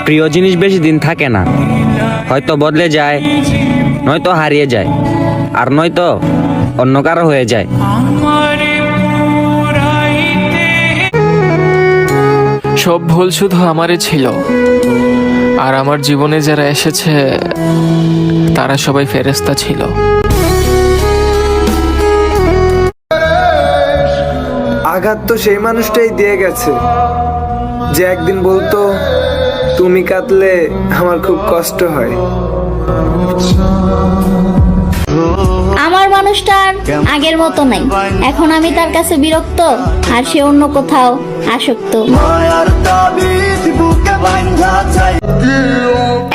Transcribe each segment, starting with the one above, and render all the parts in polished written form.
প্রিয় জিনিস বেশি দিন থাকে না, হয়তো বদলে যায়, নয়তো হারিয়ে যায়, আর নয়তো অন্য কারো হয়ে যায়। সব ভুল শুধু আমারই ছিল, আর আমার জীবনে যারা এসেছে তারা সবাই ফেরেশতা ছিল। আঘাত তো সেই মানুষটাই দিয়ে গেছে যে একদিন বলতো তুমি কাঁদলে আমার খুব কষ্ট হয়। আমার মানুষটা আর আগের মতো নাই, এখন আমি তার কাছে বিরক্ত, আর সে অন্য কোথাও আসক্ত।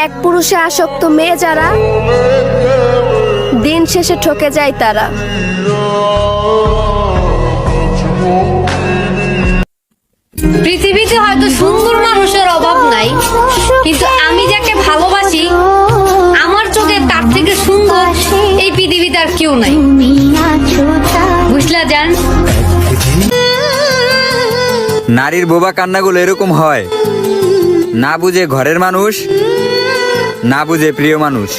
এক পুরুষে আসক্ত মেয়ে যারা, দিন শেষে ঠকে যায় তারা। পৃথিবীতে হয়তো সুন্দর মানুষের অভাব নাই, কিন্তু আমি যাকে ভালোবাসি আমার চোখে তার থেকে সুন্দর এই পৃথিবীতে আর কেউ নাই। বুঝলা জান? নারীর বোবা কান্নাগুলো এরকম হয়, না বুঝে ঘরের মানুষ, না বুঝে প্রিয় মানুষ।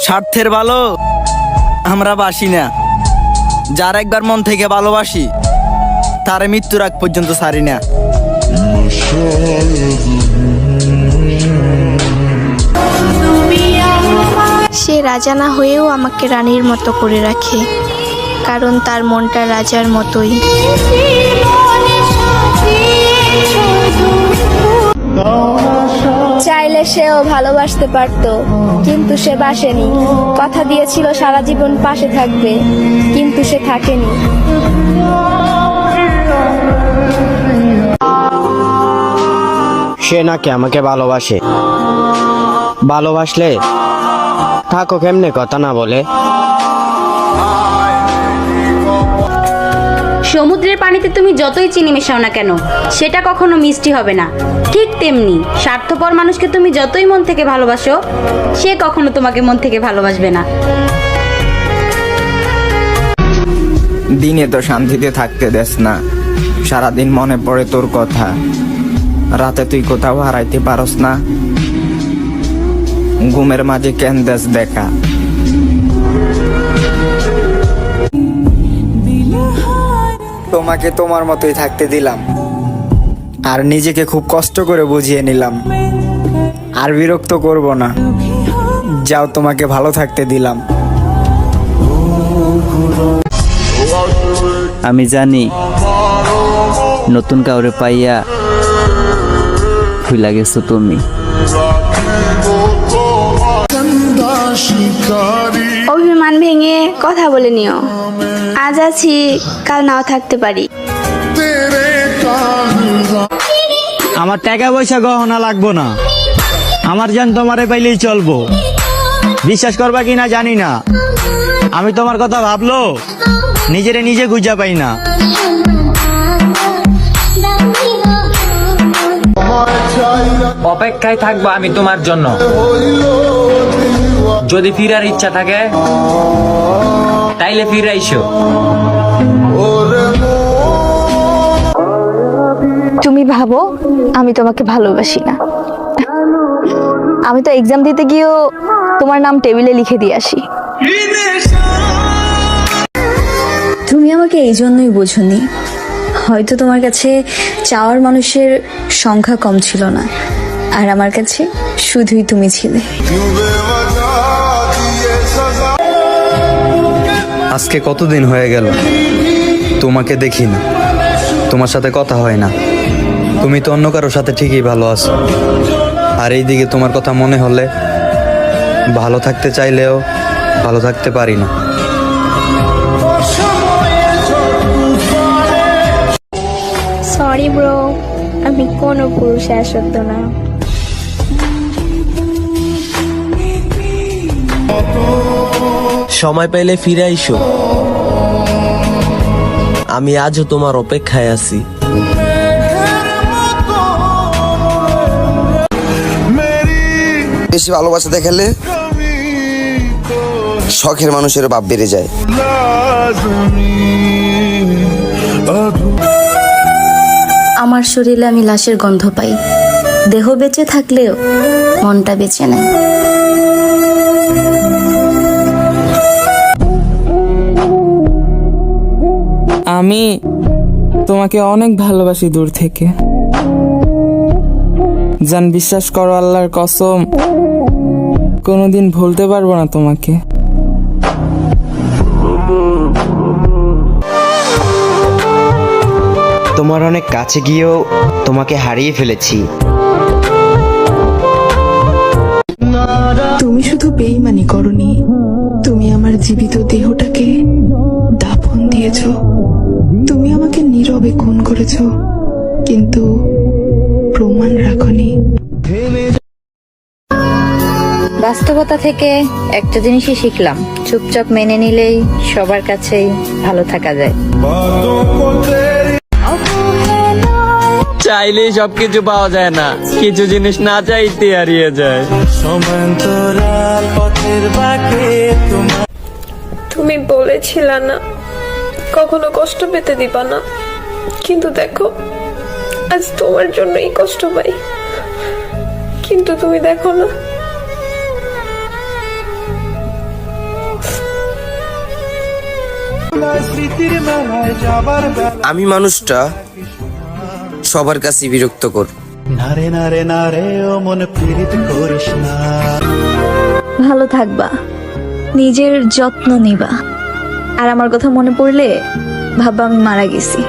স্বার্থের ভালো আমরা বাসি না, যার একবার মন থেকে ভালোবাসি তারে মৃত্যুর আগ পর্যন্ত ছাড়ি না। সে রাজা না হয়েও আমাকে রানীর মতো করে রাখে, কারণ তার মনটা রাজার মতোই। চাইলে সেও ভালোবাসতে পারতো, কিন্তু সে বাসেনি। কথা দিয়েছিল সারা জীবন পাশে থাকবে, কিন্তু সে থাকেনি। সে নাকি আমাকে ভালোবাসে, ভালোবাসলে থাকো কেমনে কথা না বলে। সমুদ্রের পানিতে তুমি যতই চিনি মেশাও না কেন, সেটা কখনো মিষ্টি হবে না। ঠিক তেমনি স্বার্থপর মানুষকে তুমি যতই মন থেকে ভালোবাসো, সে কখনো তোমাকে মন থেকে ভালোবাসবে না। দিনে তো শান্তিতে থাকতে দেস না, সারাদিন মনে পড়ে তোর কথা। রাতে তুই কোথাও হারাইতে পারস না, ঘুমের মাঝে কেন দেশ দেখা। তোমাকে তোমার মতোই থাকতে দিলাম, আর নিজেকে খুব কষ্ট করে বুঝিয়ে নিলাম। আর বিরক্ত করব না, যাও তোমাকে ভালো থাকতে দিলাম। আমি জানি নতুন কাউরে পাইয়া ভুলা গেছো তুমি। অভিমান ভেঙে কথা বলে নিও, আজ আছি কাল নাও থাকতে পারি। আমার টাকা পয়সা গহনা লাগবো না, আমার জান তোমারে পাইলেই চলবো। বিশ্বাস করবা কিনা জানি না, আমি তোমার কথা ভাবলো নিজেরে নিজে খুঁজা পাই না। অপেক্ষায় থাকবো আমি তোমার জন্য, যদি ফিরার ইচ্ছা থাকে তাইলে ফিরে আইসো। তুমি ভাবো আমি তোমাকে ভালোবাসি না? আমি তো এক্সাম দিতে গিয়েও তোমার নাম টেবিলে লিখে দিয়ে আসি। তুমি আমাকে এই জন্যই বোঝনি, হয়তো তোমার কাছে চাওয়ার মানুষের সংখ্যা কম ছিল না, আর আমার কাছে শুধুই তুমি ছিলে। আজকে কতদিন হয়ে গেল তোমাকে দেখি না, তোমার সাথে কথা হয় না। তুমি তো অন্য কারোর সাথে ঠিকই ভালো আছো, আর এইদিকে তোমার কথা মনে হলে ভালো থাকতে চাইলেও ভালো থাকতে পারি না। সরি ব্রো, আমি কোনো পুরুষে আসক্ত না। সময় পেলে ফিরে আইসো, আমি আজও তোমার অপেক্ষায় আছি। বেশি ভালোবাসা দেখালে শখের মানুষের বাপ বেড়ে যায়। আমার শরীরে আমি লাশের গন্ধ পাই, দেহ বেঁচে থাকলেও মনটা বেঁচে নেই। আমি তোমাকে অনেক ভালোবাসি দূর থেকে। জান, বিশ্বাস করো, আল্লাহর কসম, কোনোদিন ভুলতে পারবো না তোমাকে। তোমার অনেক কাছে গিয়েও তোমাকে হারিয়ে ফেলেছি। তুমি শুধু বেইমানি করনি, তুমি আমার জীবিত দেহটাকে দাফন দিয়েছো। তুমি আমাকে নীরবে খুন করেছো, কিন্তু প্রমাণ রাখনি। বাস্তবতা থেকে একটা জিনিসই শিখলাম, চুপচাপ মেনে নিলেই সবার কাছেই ভালো থাকা যায়। চাইলেই সবকিছু পাওয়া যায় না, কিছু জিনিস না চাইতে হারিয়ে যায়। তুমি বলেছিলে না কখনো কষ্ট পেতে দিবা না, কিন্তু দেখো আজ তোমার জন্যই কষ্ট পাই। কিন্তু তুমি দেখো না, আমি মানুষটা সবার কাছে বিরক্তকর। ভালো থাকবা, নিজের যত্ন নিবা, আর আমার কথা মনে পড়লে ভাববা আমি মারা গেছি।